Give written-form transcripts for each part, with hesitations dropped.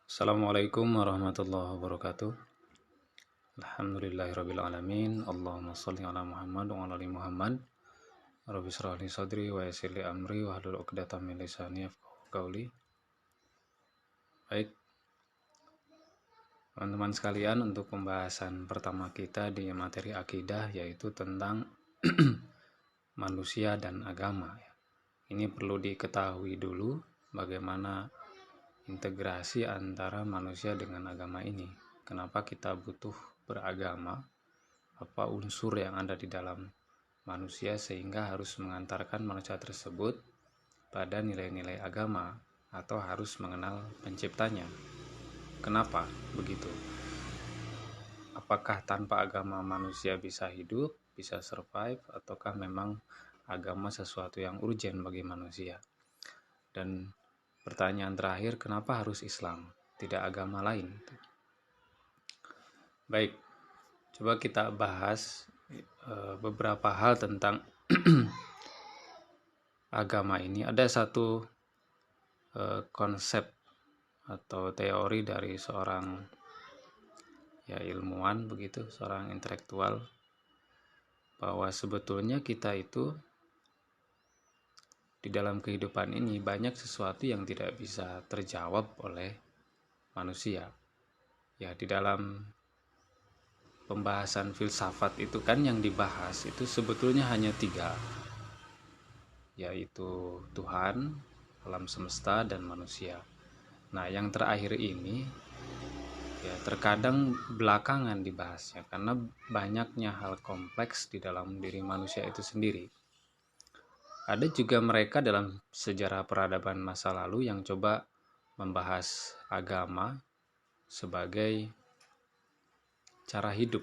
Assalamualaikum warahmatullahi wabarakatuh. Alhamdulillahirrabbilalamin. Allahumma sholli ala Muhammad wa ala ali Muhammad. Rabbi shrah li sadri wa yassir li amri wa hlul 'uqdatam min lisani yafqahu qawli. Baik, teman-teman sekalian, untuk pembahasan pertama kita di materi akidah yaitu tentang manusia dan agama. Ini perlu diketahui dulu bagaimana integrasi antara manusia dengan agama ini. Kenapa kita butuh beragama? Apa unsur yang ada di dalam manusia sehingga harus mengantarkan manusia tersebut pada nilai-nilai agama atau harus mengenal penciptanya? Kenapa begitu? Apakah tanpa agama manusia bisa hidup, bisa survive, ataukah memang agama sesuatu yang urgent bagi manusia? Dan pertanyaan terakhir, kenapa harus Islam, tidak agama lain? Baik, coba kita bahas beberapa hal tentang agama ini. Ada satu konsep atau teori dari seorang ilmuwan begitu, seorang intelektual, bahwa sebetulnya kita itu di dalam kehidupan ini banyak sesuatu yang tidak bisa terjawab oleh manusia. Ya, di dalam pembahasan filsafat itu kan yang dibahas itu sebetulnya hanya 3, yaitu Tuhan, alam semesta, dan manusia. Nah, yang terakhir ini terkadang belakangan dibahasnya karena banyaknya hal kompleks di dalam diri manusia itu sendiri. Ada juga mereka dalam sejarah peradaban masa lalu yang coba membahas agama sebagai cara hidup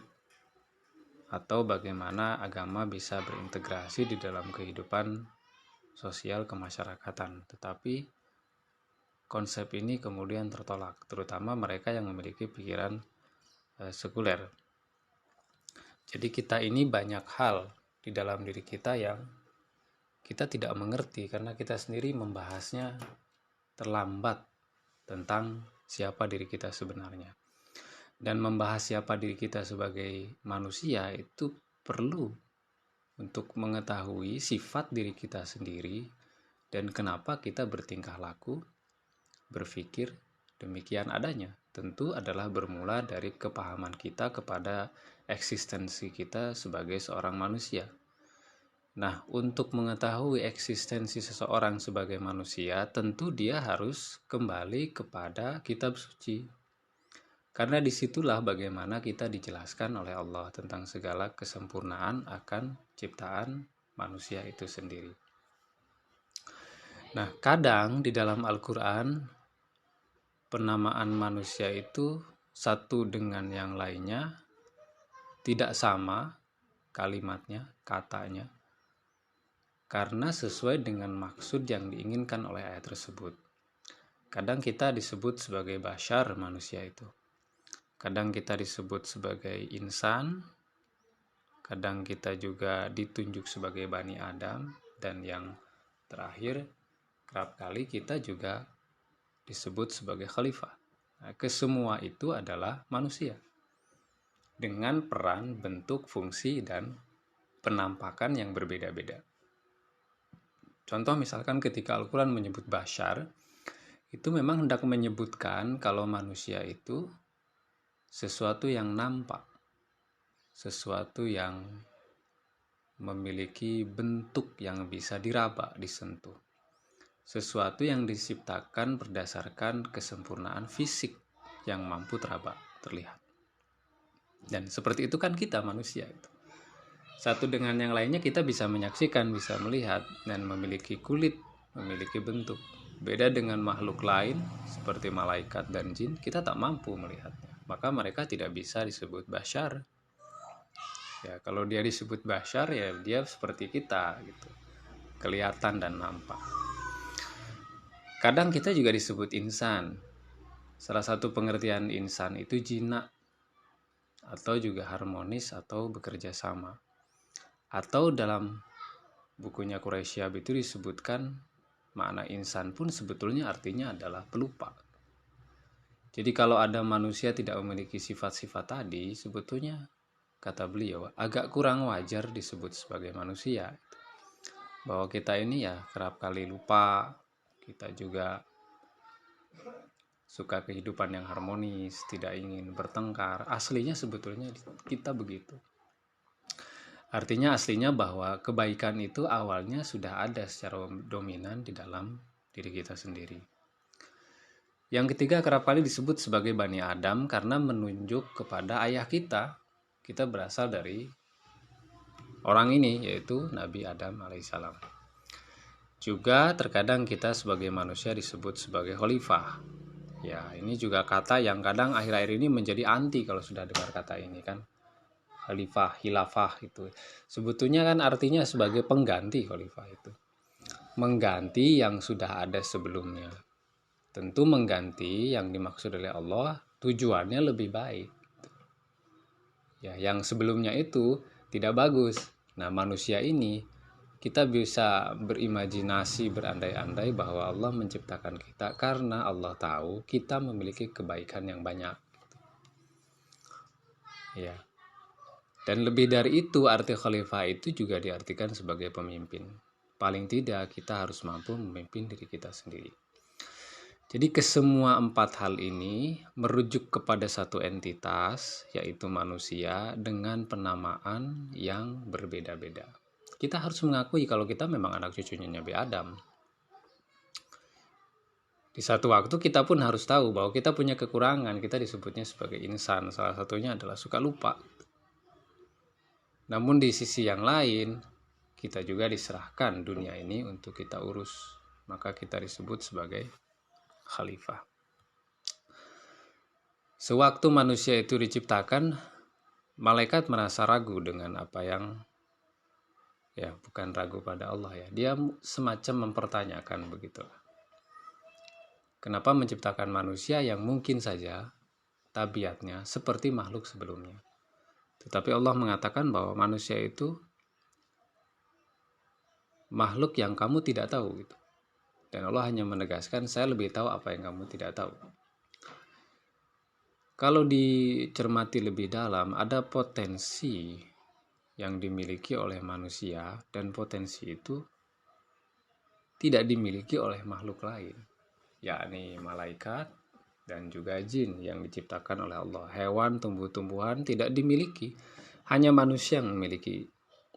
atau bagaimana agama bisa berintegrasi di dalam kehidupan sosial kemasyarakatan. Tetapi konsep ini kemudian tertolak, terutama mereka yang memiliki pikiran sekuler. Jadi kita ini banyak hal di dalam diri kita yang kita tidak mengerti karena kita sendiri membahasnya terlambat tentang siapa diri kita sebenarnya. Dan membahas siapa diri kita sebagai manusia itu perlu untuk mengetahui sifat diri kita sendiri dan kenapa kita bertingkah laku, berpikir demikian adanya. Tentu adalah bermula dari kepahaman kita kepada eksistensi kita sebagai seorang manusia. Nah, untuk mengetahui eksistensi seseorang sebagai manusia, tentu dia harus kembali kepada kitab suci. Karena disitulah bagaimana kita dijelaskan oleh Allah tentang segala kesempurnaan akan ciptaan manusia itu sendiri. Nah, kadang di dalam Al-Quran, penamaan manusia itu satu dengan yang lainnya tidak sama kalimatnya, katanya, karena sesuai dengan maksud yang diinginkan oleh ayat tersebut. Kadang kita disebut sebagai bashar, manusia itu. Kadang kita disebut sebagai insan, kadang kita juga ditunjuk sebagai Bani Adam, dan yang terakhir, kerap kali kita juga disebut sebagai khalifah. Nah, kesemua itu adalah manusia dengan peran, bentuk, fungsi, dan penampakan yang berbeda-beda. Contoh misalkan ketika Al-Quran menyebut bashar, itu memang hendak menyebutkan kalau manusia itu sesuatu yang nampak, sesuatu yang memiliki bentuk yang bisa diraba, disentuh, sesuatu yang diciptakan berdasarkan kesempurnaan fisik yang mampu teraba, terlihat. Dan seperti itu kan kita manusia itu. Satu dengan yang lainnya kita bisa menyaksikan, bisa melihat, dan memiliki kulit, memiliki bentuk. Beda dengan makhluk lain seperti malaikat dan jin, kita tak mampu melihatnya. Maka mereka tidak bisa disebut bashar. Ya, kalau dia disebut bashar, ya dia seperti kita gitu. Kelihatan dan nampak. Kadang kita juga disebut insan. Salah satu pengertian insan itu jinak, atau juga harmonis atau bekerja sama. Atau dalam bukunya Quraisyab itu disebutkan makna insan pun sebetulnya artinya adalah pelupa. Jadi kalau ada manusia tidak memiliki sifat-sifat tadi, sebetulnya kata beliau agak kurang wajar disebut sebagai manusia. Bahwa kita ini ya kerap kali lupa, kita juga suka kehidupan yang harmonis, tidak ingin bertengkar. Aslinya sebetulnya kita begitu. Artinya aslinya bahwa kebaikan itu awalnya sudah ada secara dominan di dalam diri kita sendiri. Yang ketiga kerap kali disebut sebagai Bani Adam karena menunjuk kepada ayah kita. Kita berasal dari orang ini, yaitu Nabi Adam alaihissalam. Juga terkadang kita sebagai manusia disebut sebagai khalifah. Ya, ini juga kata yang kadang akhir-akhir ini menjadi anti kalau sudah dengar kata ini kan. Khalifah, khilafah itu. Sebetulnya kan artinya sebagai pengganti khalifah itu. Mengganti yang sudah ada sebelumnya. Tentu mengganti yang dimaksud oleh Allah tujuannya lebih baik. Ya, yang sebelumnya itu tidak bagus. Nah, manusia ini kita bisa berimajinasi, berandai-andai bahwa Allah menciptakan kita karena Allah tahu kita memiliki kebaikan yang banyak. Ya. Dan lebih dari itu, arti khalifah itu juga diartikan sebagai pemimpin. Paling tidak kita harus mampu memimpin diri kita sendiri. Jadi kesemua 4 hal ini merujuk kepada satu entitas, yaitu manusia dengan penamaan yang berbeda-beda. Kita harus mengakui kalau kita memang anak cucunya Nabi Adam. Di satu waktu kita pun harus tahu bahwa kita punya kekurangan, kita disebutnya sebagai insan. Salah satunya adalah suka lupa. Namun di sisi yang lain, kita juga diserahkan dunia ini untuk kita urus. Maka kita disebut sebagai khalifah. Sewaktu manusia itu diciptakan, malaikat merasa ragu dengan apa yang, ya bukan ragu pada Allah ya, dia semacam mempertanyakan begitu. Kenapa menciptakan manusia yang mungkin saja tabiatnya seperti makhluk sebelumnya? Tetapi Allah mengatakan bahwa manusia itu makhluk yang kamu tidak tahu gitu. Dan Allah hanya menegaskan, saya lebih tahu apa yang kamu tidak tahu. Kalau dicermati lebih dalam, ada potensi yang dimiliki oleh manusia dan potensi itu tidak dimiliki oleh makhluk lain, yakni malaikat dan juga jin yang diciptakan oleh Allah. Hewan, tumbuh-tumbuhan tidak dimiliki, hanya manusia yang memiliki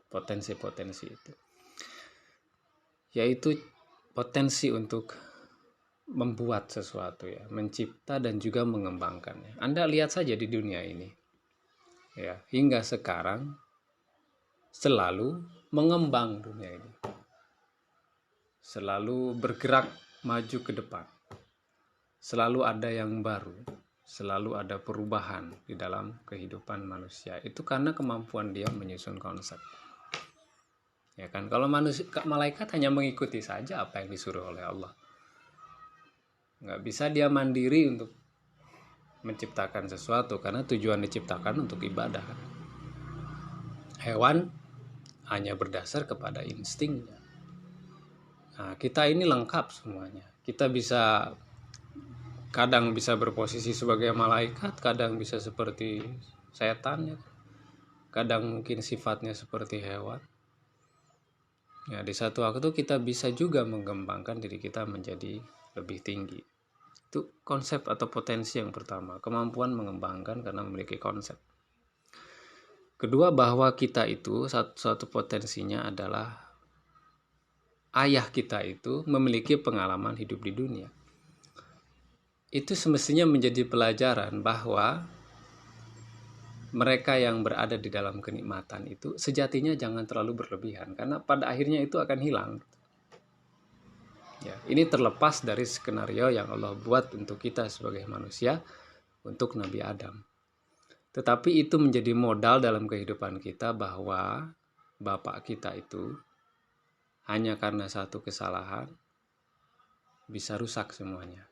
potensi-potensi itu, yaitu potensi untuk membuat sesuatu ya, mencipta dan juga mengembangkannya. Anda lihat saja di dunia ini ya, hingga sekarang selalu mengembang dunia ini, selalu bergerak maju ke depan, selalu ada yang baru, selalu ada perubahan di dalam kehidupan manusia. Itu karena kemampuan dia menyusun konsep. Ya kan, kalau manusia, malaikat hanya mengikuti saja apa yang disuruh oleh Allah. Nggak bisa dia mandiri untuk menciptakan sesuatu karena tujuan diciptakan untuk ibadah. Hewan hanya berdasar kepada instingnya. Nah, kita ini lengkap semuanya. Kita bisa kadang bisa berposisi sebagai malaikat, kadang bisa seperti setan, ya. Kadang mungkin sifatnya seperti hewan. Ya, di satu waktu kita bisa juga mengembangkan diri kita menjadi lebih tinggi. Itu konsep atau potensi yang pertama, kemampuan mengembangkan karena memiliki konsep. Kedua, bahwa kita itu satu potensinya adalah ayah kita itu memiliki pengalaman hidup di dunia. Itu semestinya menjadi pelajaran bahwa mereka yang berada di dalam kenikmatan itu sejatinya jangan terlalu berlebihan, karena pada akhirnya itu akan hilang. Ya, ini terlepas dari skenario yang Allah buat untuk kita sebagai manusia, untuk Nabi Adam. Tetapi itu menjadi modal dalam kehidupan kita bahwa bapak kita itu hanya karena satu kesalahan bisa rusak semuanya.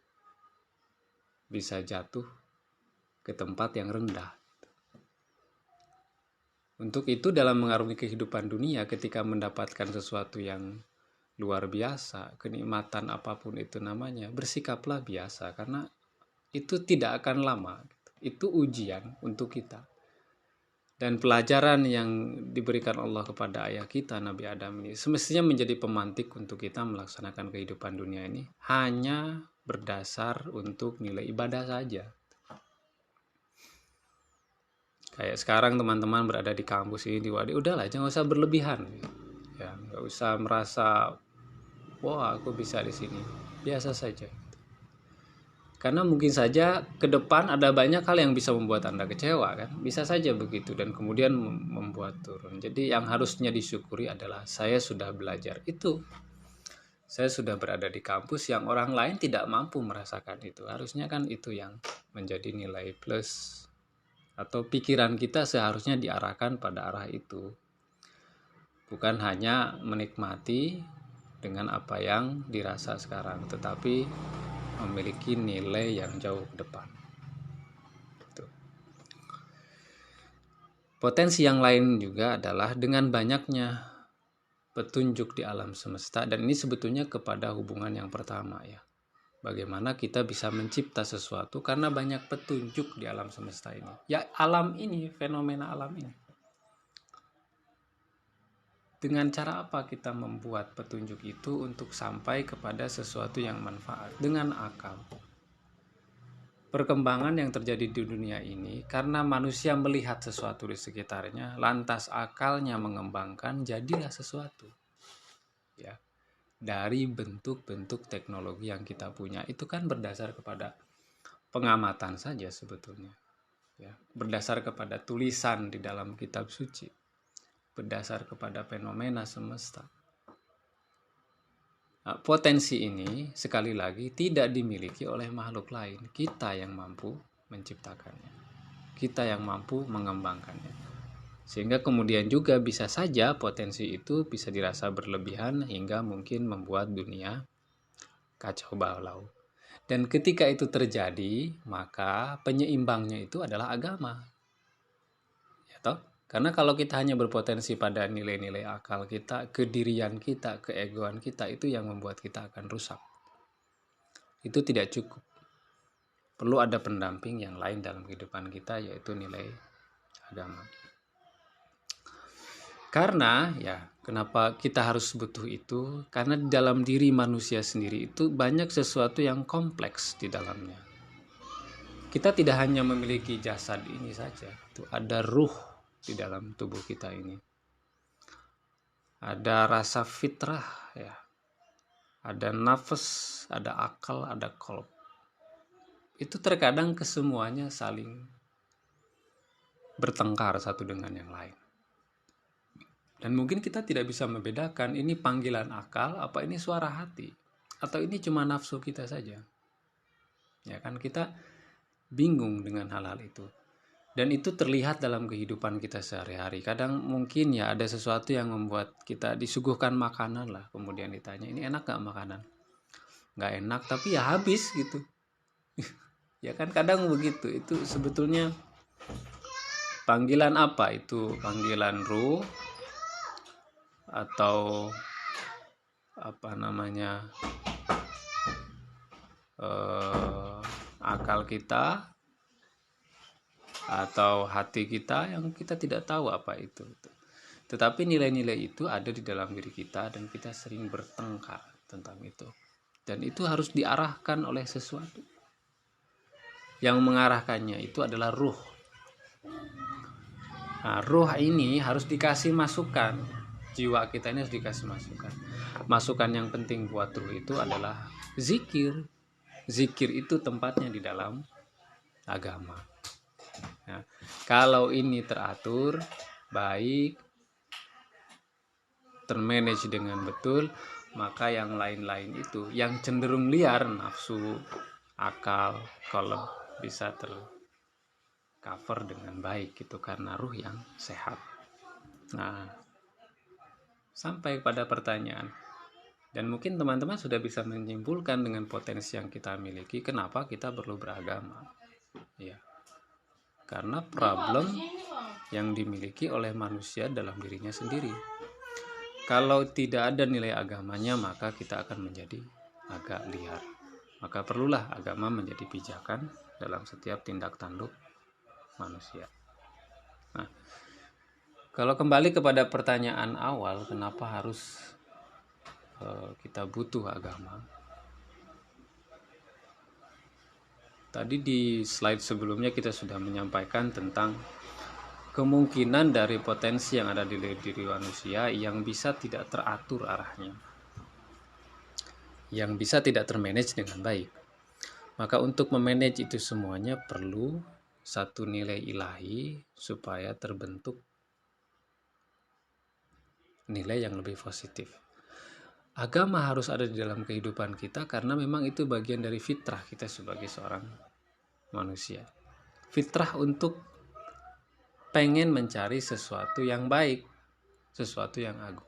Bisa jatuh ke tempat yang rendah. Untuk itu dalam mengarungi kehidupan dunia, ketika mendapatkan sesuatu yang luar biasa, kenikmatan apapun itu namanya, bersikaplah biasa, karena itu tidak akan lama. Itu ujian untuk kita. Dan pelajaran yang diberikan Allah kepada ayah kita Nabi Adam ini semestinya menjadi pemantik untuk kita melaksanakan kehidupan dunia ini hanya berdasar untuk nilai ibadah saja. Kayak sekarang teman-teman berada di kampus ini di Wadi, udahlah jangan usah berlebihan. Ya, nggak usah merasa wah aku bisa di sini. Biasa saja. Karena mungkin saja ke depan ada banyak hal yang bisa membuat Anda kecewa kan. Bisa saja begitu dan kemudian membuat turun. Jadi yang harusnya disyukuri adalah saya sudah belajar itu. Saya sudah berada di kampus yang orang lain tidak mampu merasakan itu. Harusnya kan itu yang menjadi nilai plus. Atau pikiran kita seharusnya diarahkan pada arah itu. Bukan hanya menikmati dengan apa yang dirasa sekarang. Tetapi memiliki nilai yang jauh ke depan. Potensi yang lain juga adalah dengan banyaknya petunjuk di alam semesta, dan ini sebetulnya kepada hubungan yang pertama ya. Bagaimana kita bisa mencipta sesuatu karena banyak petunjuk di alam semesta ini. Ya alam ini, fenomena alam ini. Dengan cara apa kita membuat petunjuk itu untuk sampai kepada sesuatu yang manfaat? Dengan akal. Perkembangan yang terjadi di dunia ini karena manusia melihat sesuatu di sekitarnya, lantas akalnya mengembangkan, jadilah sesuatu. Ya. Dari bentuk-bentuk teknologi yang kita punya, itu kan berdasar kepada pengamatan saja sebetulnya. Ya. Berdasar kepada tulisan di dalam kitab suci. Berdasar kepada fenomena semesta. Nah, potensi ini sekali lagi tidak dimiliki oleh makhluk lain. Kita yang mampu menciptakannya. Kita yang mampu mengembangkannya. Sehingga kemudian juga bisa saja potensi itu bisa dirasa berlebihan hingga mungkin membuat dunia kacau balau. Dan ketika itu terjadi, maka penyeimbangnya itu adalah agama. Ya toh? Karena kalau kita hanya berpotensi pada nilai-nilai akal kita, kedirian kita, keegoan kita, itu yang membuat kita akan rusak. Itu tidak cukup. Perlu ada pendamping yang lain dalam kehidupan kita, yaitu nilai agama. Karena ya, kenapa kita harus butuh itu? Karena di dalam diri manusia sendiri itu banyak sesuatu yang kompleks di dalamnya. Kita tidak hanya memiliki jasad ini saja, itu ada ruh di dalam tubuh kita ini. Ada rasa fitrah ya. Ada nafas, ada akal, ada qalb. Itu terkadang kesemuanya saling bertengkar satu dengan yang lain. Dan mungkin kita tidak bisa membedakan ini panggilan akal, apa ini suara hati, atau ini cuma nafsu kita saja. Ya kan, kita bingung dengan hal-hal itu. Dan itu terlihat dalam kehidupan kita sehari-hari. Kadang mungkin ya ada sesuatu yang membuat kita disuguhkan makanan lah. Kemudian ditanya, ini enak gak makanan? Gak enak, tapi ya habis gitu. Ya kan kadang begitu. Itu sebetulnya panggilan apa? Itu panggilan ruh atau apa namanya akal kita atau hati kita yang kita tidak tahu apa itu. Tetapi nilai-nilai itu ada di dalam diri kita dan kita sering bertengkar tentang itu. Dan itu harus diarahkan oleh sesuatu. Yang mengarahkannya itu adalah ruh. Nah, ruh ini harus dikasih masukan. Jiwa kita ini harus dikasih masukan. Masukan yang penting buat ruh itu adalah zikir. Zikir itu tempatnya di dalam agama. Nah, kalau ini teratur, baik, termanage dengan betul, maka yang lain-lain itu, yang cenderung liar, nafsu, akal, kalau bisa tercover dengan baik gitu, karena ruh yang sehat. Nah, sampai pada pertanyaan, dan mungkin teman-teman sudah bisa menyimpulkan dengan potensi yang kita miliki, kenapa kita perlu beragama. Ya. Karena problem yang dimiliki oleh manusia dalam dirinya sendiri. Kalau tidak ada nilai agamanya, maka kita akan menjadi agak liar. maka perlulah agama menjadi pijakan dalam setiap tindak tanduk manusia. Nah, kalau kembali kepada pertanyaan awal, kenapa harus kita butuh agama? Tadi di slide sebelumnya kita sudah menyampaikan tentang kemungkinan dari potensi yang ada di diri manusia yang bisa tidak teratur arahnya, yang bisa tidak termanage dengan baik. Maka untuk memanage itu semuanya perlu satu nilai ilahi supaya terbentuk nilai yang lebih positif. Agama harus ada di dalam kehidupan kita karena memang itu bagian dari fitrah kita sebagai seorang manusia. Fitrah untuk pengen mencari sesuatu yang baik, sesuatu yang agung.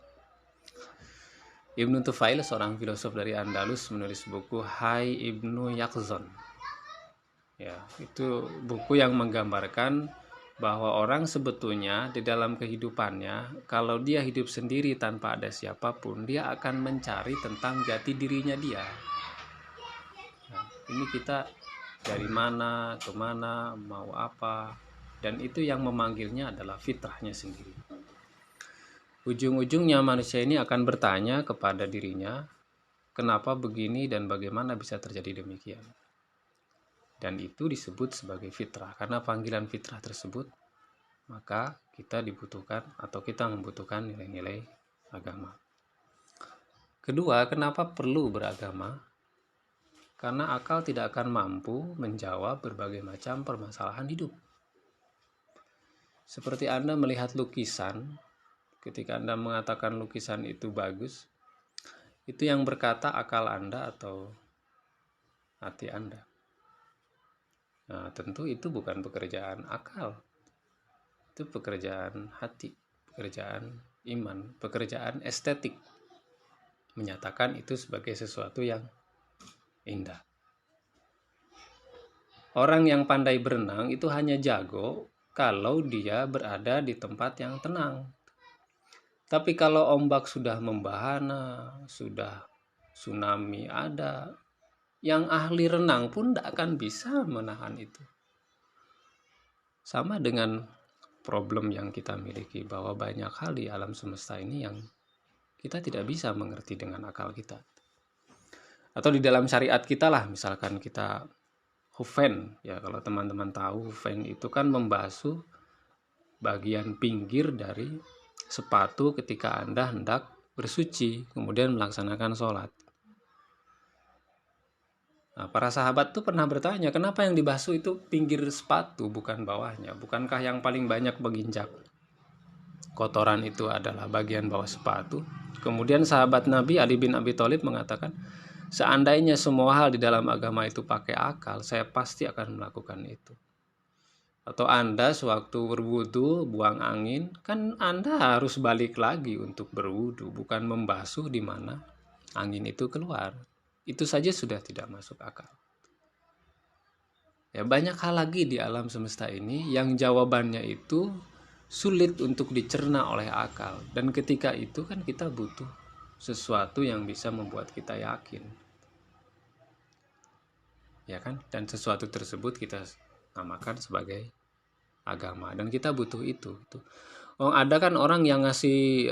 Ibnu Tufail, seorang filosof dari Andalus, menulis buku Hai Ibnu Yaqzan. Ya, itu buku yang menggambarkan bahwa orang sebetulnya di dalam kehidupannya, kalau dia hidup sendiri tanpa ada siapapun, dia akan mencari tentang jati dirinya dia. Nah, ini kita dari mana, kemana, mau apa, dan itu yang memanggilnya adalah fitrahnya sendiri. Ujung-ujungnya manusia ini akan bertanya kepada dirinya, kenapa begini dan bagaimana bisa terjadi demikian. Dan itu disebut sebagai fitrah. Karena panggilan fitrah tersebut, maka kita dibutuhkan atau kita membutuhkan nilai-nilai agama. Kedua, kenapa perlu beragama? Karena akal tidak akan mampu menjawab berbagai macam permasalahan hidup. Seperti Anda melihat lukisan, ketika Anda mengatakan lukisan itu bagus, itu yang berkata akal Anda atau hati Anda. Nah, tentu itu bukan pekerjaan akal. Itu pekerjaan hati, pekerjaan iman, pekerjaan estetik. Menyatakan itu sebagai sesuatu yang indah. Orang yang pandai berenang itu hanya jago kalau dia berada di tempat yang tenang. Tapi kalau ombak sudah membahana, sudah tsunami ada, yang ahli renang pun tidak akan bisa menahan itu. Sama dengan problem yang kita miliki, bahwa banyak hal di alam semesta ini yang kita tidak bisa mengerti dengan akal kita. Atau di dalam syariat kita lah, misalkan kita hufen, ya kalau teman-teman tahu, hufen itu kan membasuh bagian pinggir dari sepatu ketika Anda hendak bersuci, kemudian melaksanakan sholat. Nah, para sahabat tuh pernah bertanya, kenapa yang dibasuh itu pinggir sepatu, bukan bawahnya? Bukankah yang paling banyak menginjak kotoran itu adalah bagian bawah sepatu? Kemudian sahabat Nabi Ali bin Abi Thalib mengatakan, seandainya semua hal di dalam agama itu pakai akal, saya pasti akan melakukan itu. Atau Anda sewaktu berwudu buang angin, kan Anda harus balik lagi untuk berwudu, bukan membasuh di mana angin itu keluar. Itu saja sudah tidak masuk akal. Ya, banyak hal lagi di alam semesta ini yang jawabannya itu sulit untuk dicerna oleh akal. Dan ketika itu kan kita butuh sesuatu yang bisa membuat kita yakin. Ya kan? Dan sesuatu tersebut kita namakan sebagai agama. Dan kita butuh itu. Oh, ada kan orang yang ngasih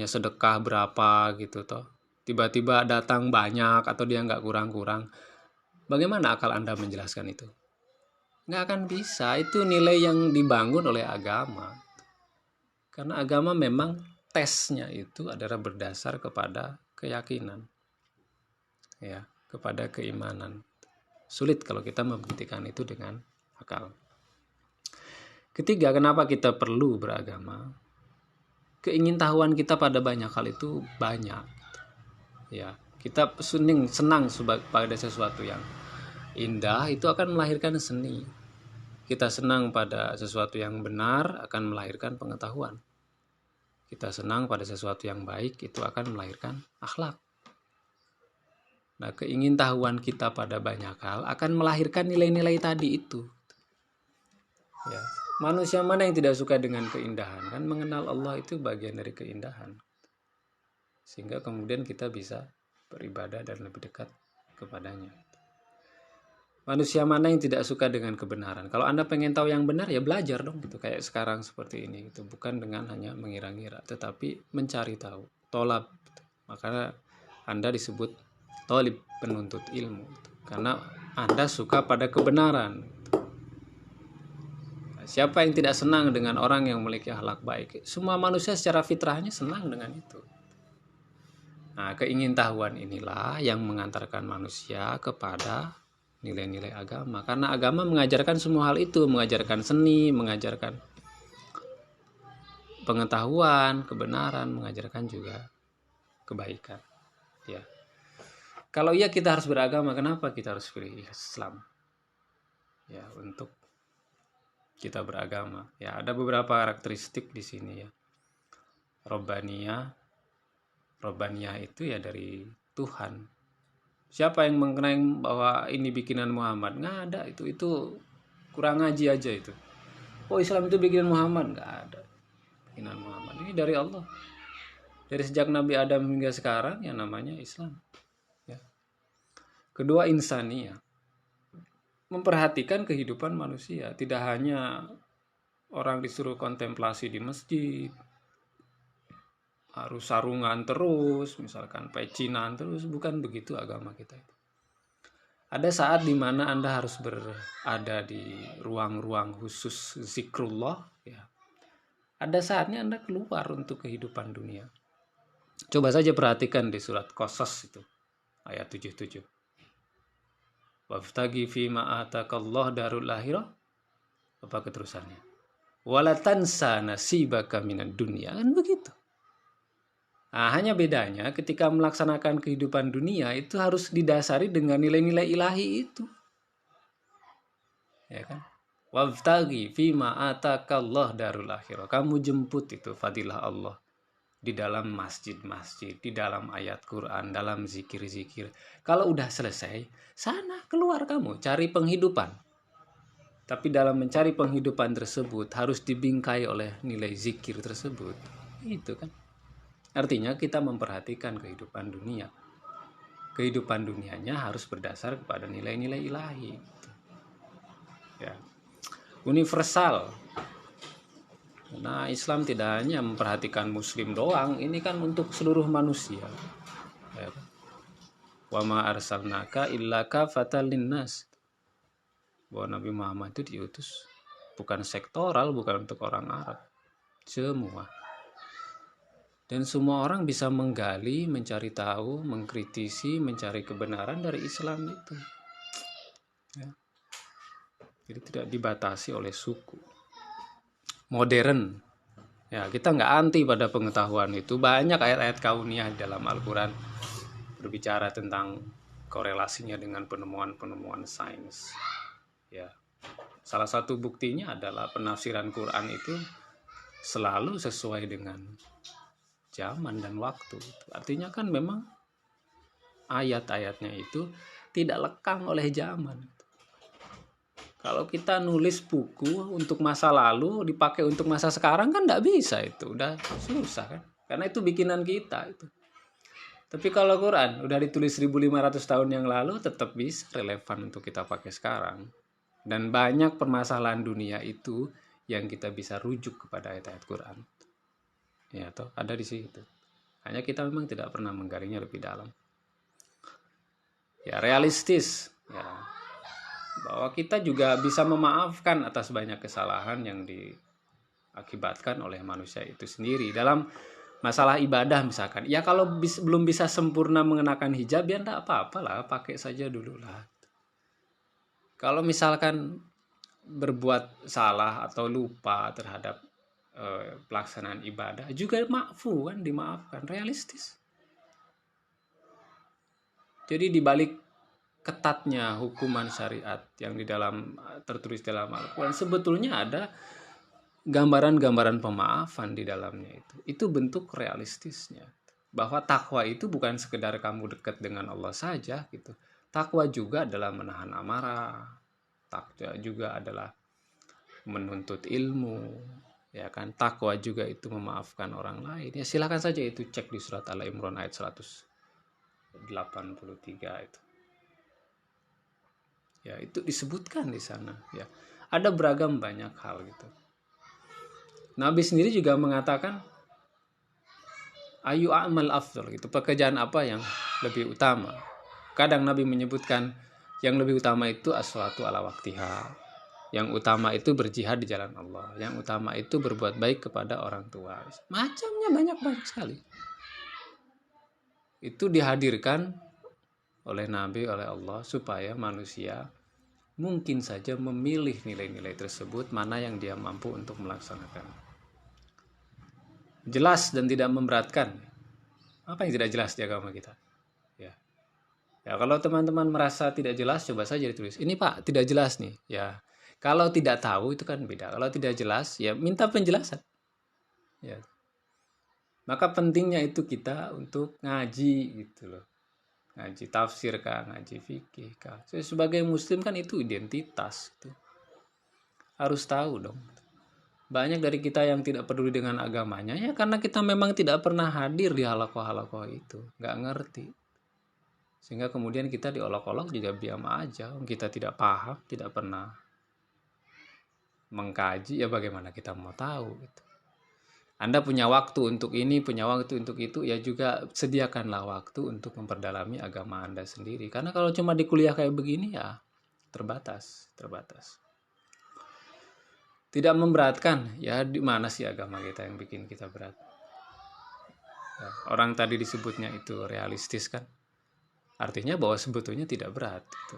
sedekah berapa gitu toh. Tiba-tiba datang banyak atau dia nggak kurang-kurang. Bagaimana akal Anda menjelaskan itu? Nggak akan bisa. Itu nilai yang dibangun oleh agama. Karena agama memang tesnya itu adalah berdasar kepada keyakinan. Ya, kepada keimanan. Sulit kalau kita membuktikan itu dengan akal. Ketiga, kenapa kita perlu beragama? Keingintahuan kita pada banyak hal itu banyak. Ya, kita senang pada sesuatu yang indah itu akan melahirkan seni. Kita senang pada sesuatu yang benar akan melahirkan pengetahuan. Kita senang pada sesuatu yang baik itu akan melahirkan akhlak. Nah, keingintahuan kita pada banyak hal akan melahirkan nilai-nilai tadi itu. Ya, manusia mana yang tidak suka dengan keindahan? Kan mengenal Allah itu bagian dari keindahan. Sehingga kemudian kita bisa beribadah dan lebih dekat kepadanya. Manusia mana yang tidak suka dengan kebenaran? Kalau Anda pengen tahu yang benar ya belajar dong gitu, kayak sekarang seperti ini gitu. Bukan dengan hanya mengira-ngira, tetapi mencari tahu. Tolab gitu. Makanya Anda disebut tolib, penuntut ilmu gitu. Karena Anda suka pada kebenaran. Siapa yang tidak senang dengan orang yang memiliki akhlak baik? Semua manusia secara fitrahnya senang dengan itu. Nah, keingintahuan inilah yang mengantarkan manusia kepada nilai-nilai agama. Karena agama mengajarkan semua hal itu, mengajarkan seni, mengajarkan pengetahuan, kebenaran, mengajarkan juga kebaikan. Ya. Kalau iya kita harus beragama, kenapa kita harus pilih Islam? Ya, untuk kita beragama. Ya, ada beberapa karakteristik di sini ya. Robbaniyah itu ya dari Tuhan. Siapa yang mengklaim bahwa ini bikinan Muhammad? Nggak ada, itu kurang ngaji aja itu. Oh, Islam itu bikinan Muhammad? Nggak ada bikinan Muhammad. Ini dari Allah. Dari sejak Nabi Adam hingga sekarang yang namanya Islam. Ya. Kedua, insaniyah. Memperhatikan kehidupan manusia. Tidak hanya orang disuruh kontemplasi di masjid, harus sarungan terus, misalkan pecinan terus, bukan begitu agama kita itu. Ada saat di mana Anda harus berada di ruang-ruang khusus zikrullah, ya. Ada saatnya Anda keluar untuk kehidupan dunia. Coba saja perhatikan di surat Qasas itu, ayat 77. Wabtagi fima atakallah darul akhirah. Apa keterusannya? Wala tansa nasibaka minad dunya, kan begitu. Nah, hanya bedanya ketika melaksanakan kehidupan dunia itu harus didasari dengan nilai-nilai ilahi itu. Ya kan? Wabtagi fima atakallah darul akhirah. Kamu jemput itu fadilah Allah di dalam masjid-masjid, di dalam ayat Quran, dalam zikir-zikir. Kalau udah selesai, sana keluar kamu cari penghidupan. Tapi dalam mencari penghidupan tersebut harus dibingkai oleh nilai zikir tersebut. Itu kan. Artinya kita memperhatikan kehidupan dunia. Kehidupan dunianya harus berdasar kepada nilai-nilai ilahi. Ya. Universal. Nah, Islam tidak hanya memperhatikan Muslim doang, ini kan untuk seluruh manusia. Ya. Wa ma arsalnaka illa kafatan linnas. Bahwa Nabi Muhammad itu diutus bukan sektoral, bukan untuk orang Arab. Semua. Dan semua orang bisa menggali, mencari tahu, mengkritisi, mencari kebenaran dari Islam itu. Ya. Jadi tidak dibatasi oleh suku. Modern. Ya, kita nggak anti pada pengetahuan itu. Banyak ayat-ayat kauniyah dalam Al-Quran berbicara tentang korelasinya dengan penemuan-penemuan sains. Ya. Salah satu buktinya adalah penafsiran Quran itu selalu sesuai dengan zaman dan waktu. Artinya kan memang ayat-ayatnya itu tidak lekang oleh zaman. Kalau kita nulis buku untuk masa lalu dipakai untuk masa sekarang kan tidak bisa, itu udah susah kan, karena itu bikinan kita itu. Tapi kalau Quran udah ditulis 1500 tahun yang lalu tetap bisa relevan untuk kita pakai sekarang. Dan banyak permasalahan dunia itu yang kita bisa rujuk kepada ayat-ayat Quran. Ya, toh ada di situ. Hanya kita memang tidak pernah menggalinya lebih dalam. Ya, realistis. Ya, bahwa kita juga bisa memaafkan atas banyak kesalahan yang diakibatkan oleh manusia itu sendiri. Dalam masalah ibadah misalkan. Ya kalau belum bisa sempurna mengenakan hijab, ya enggak apa-apalah, pakai saja dulu lah. Kalau misalkan berbuat salah atau lupa terhadap pelaksanaan ibadah juga maafu kan, dimaafkan, realistis. Jadi dibalik ketatnya hukuman syariat yang tertulis dalam Al-Quran sebetulnya ada gambaran-gambaran pemaafan di dalamnya itu. Itu bentuk realistisnya. Bahwa takwa itu bukan sekedar kamu dekat dengan Allah saja gitu. Takwa juga adalah menahan amarah. Takwa juga adalah menuntut ilmu. Ya kan, takwa juga itu memaafkan orang lain. Ya silakan saja itu cek di surat Al-Imran ayat 183 itu. Ya, itu disebutkan di sana. Ya, ada beragam banyak hal gitu. Nabi sendiri juga mengatakan ayu amal afdol gitu, pekerjaan apa yang lebih utama. Kadang Nabi menyebutkan yang lebih utama itu as-sholatu ala waktiha. Yang utama itu berjihad di jalan Allah. Yang utama itu berbuat baik kepada orang tua. Macamnya banyak sekali. Itu dihadirkan oleh Nabi, oleh Allah supaya manusia mungkin saja memilih nilai-nilai tersebut mana yang dia mampu untuk melaksanakan. Jelas dan tidak memberatkan. Apa yang tidak jelas di agama kita? Ya. Ya, kalau teman-teman merasa tidak jelas, coba saja ditulis. Ini Pak, tidak jelas nih. Ya. Kalau tidak tahu itu kan beda. Kalau tidak jelas, ya minta penjelasan. Ya. Maka pentingnya itu kita untuk ngaji gitu loh. Ngaji tafsir kah, ngaji fikih kah. Sebagai muslim kan itu identitas gitu. Harus tahu dong. Banyak dari kita yang tidak peduli dengan agamanya ya karena kita memang tidak pernah hadir di halakoh-halakoh itu, nggak ngerti. Sehingga kemudian kita diolok-olok juga diam aja, kita tidak paham, tidak pernah mengkaji, ya bagaimana kita mau tahu gitu. Anda punya waktu untuk ini, punya waktu untuk itu, ya juga sediakanlah waktu untuk memperdalami agama Anda sendiri. Karena kalau cuma di kuliah kayak begini ya terbatas. Tidak memberatkan, ya di mana sih agama kita yang bikin kita berat? Ya, orang tadi disebutnya itu realistis kan? Artinya bahwa sebetulnya tidak berat. Gitu.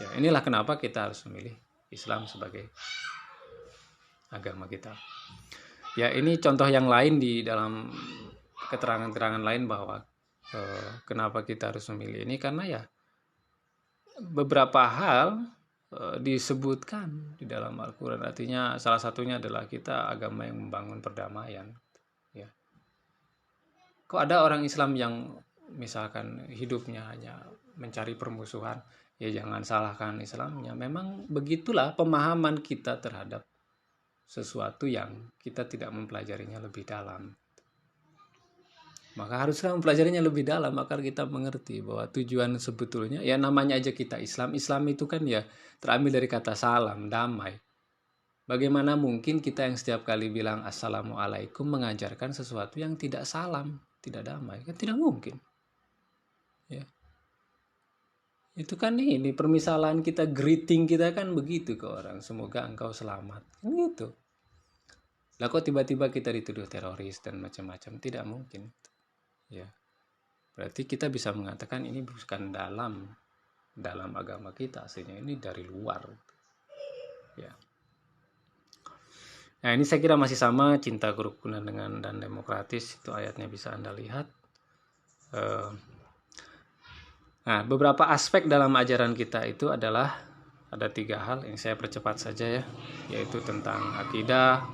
Ya inilah kenapa kita harus memilih Islam sebagai agama kita. Ya ini contoh yang lain di dalam keterangan-keterangan lain bahwa kenapa kita harus memilih ini karena ya beberapa hal disebutkan di dalam Al-Quran. Artinya salah satunya adalah kita agama yang membangun perdamaian. Ya. Kok ada orang Islam yang misalkan hidupnya hanya mencari permusuhan? Ya jangan salahkan Islamnya. Memang begitulah pemahaman kita terhadap sesuatu yang kita tidak mempelajarinya lebih dalam. Maka haruslah mempelajarinya lebih dalam agar kita mengerti bahwa tujuan sebetulnya ya namanya aja kita Islam. Islam itu kan ya terambil dari kata salam, damai. Bagaimana mungkin kita yang setiap kali bilang assalamualaikum mengajarkan sesuatu yang tidak salam, tidak damai? Kan tidak mungkin. Ya. Itu kan ini permisalan kita, greeting kita kan begitu ke orang, semoga engkau selamat. Kan gitu. Lah kok tiba-tiba kita dituduh teroris dan macam-macam? Tidak mungkin. Ya. Berarti kita bisa mengatakan ini bukan dalam agama kita, aslinya ini dari luar. Ya. Nah, ini saya kira masih sama, cinta kerukunan dan demokratis, itu ayatnya bisa Anda lihat. Nah, beberapa aspek dalam ajaran kita itu adalah ada 3 hal yang saya percepat saja ya, yaitu tentang akidah.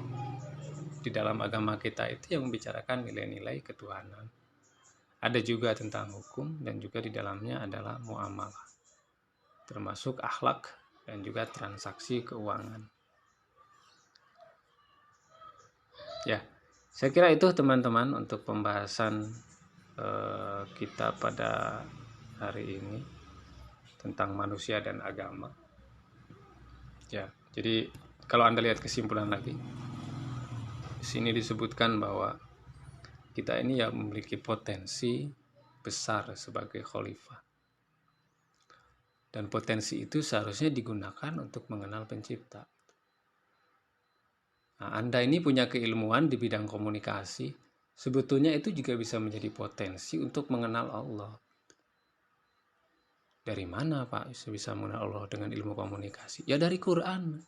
Di dalam agama kita itu yang membicarakan nilai-nilai ketuhanan. Ada juga tentang hukum dan juga di dalamnya adalah muamalah, termasuk akhlak dan juga transaksi keuangan. Ya, saya kira itu teman-teman untuk pembahasan kita pada hari ini tentang manusia dan agama. Ya, jadi kalau Anda lihat kesimpulan lagi, di sini disebutkan bahwa kita ini ya memiliki potensi besar sebagai khalifah. Dan potensi itu seharusnya digunakan untuk mengenal pencipta. Nah, Anda ini punya keilmuan di bidang komunikasi, sebetulnya itu juga bisa menjadi potensi untuk mengenal Allah. Dari mana Pak bisa mengenal Allah dengan ilmu komunikasi? Ya dari Quran.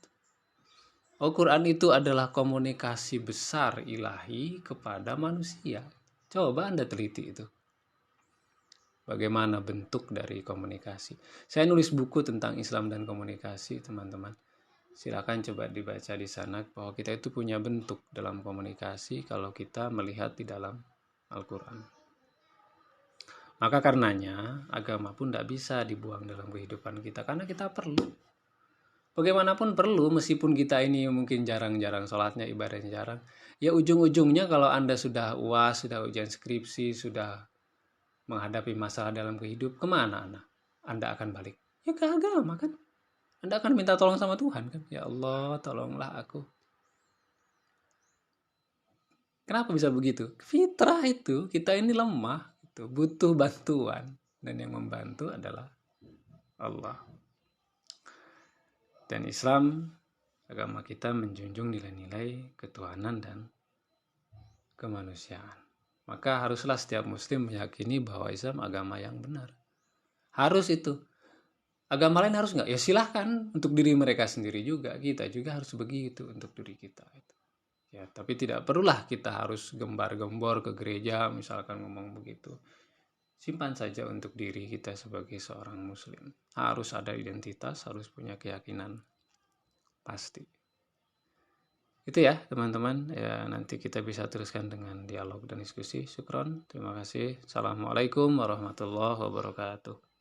Quran itu adalah komunikasi besar ilahi kepada manusia. Coba Anda teliti itu. Bagaimana bentuk dari komunikasi. Saya nulis buku tentang Islam dan komunikasi, teman-teman. Silakan coba dibaca di sana bahwa kita itu punya bentuk dalam komunikasi kalau kita melihat di dalam Al-Quran. Maka karenanya agama pun tidak bisa dibuang dalam kehidupan kita karena kita perlu. Bagaimanapun perlu, meskipun kita ini mungkin jarang-jarang sholatnya, ibadahnya jarang. Ya ujung-ujungnya kalau Anda sudah UAS, sudah ujian skripsi, sudah menghadapi masalah dalam kehidupan, kemana Anda akan balik? Ya ke agama kan. Anda akan minta tolong sama Tuhan kan. Ya Allah, tolonglah aku. Kenapa bisa begitu? Fitrah itu, kita ini lemah, itu butuh bantuan, dan yang membantu adalah Allah. Dan Islam, agama kita menjunjung nilai-nilai ketuhanan dan kemanusiaan. Maka haruslah setiap muslim meyakini bahwa Islam agama yang benar. Harus itu. Agama lain harus nggak? Ya silahkan untuk diri mereka sendiri juga. Kita juga harus begitu untuk diri kita. Ya, tapi tidak perlulah kita harus gembar-gembor ke gereja misalkan ngomong begitu. Simpan saja untuk diri kita sebagai seorang muslim. Harus ada identitas, harus punya keyakinan pasti. Itu ya teman-teman. Ya, nanti kita bisa teruskan dengan dialog dan diskusi. Syukron. Terima kasih. Assalamualaikum warahmatullahi wabarakatuh.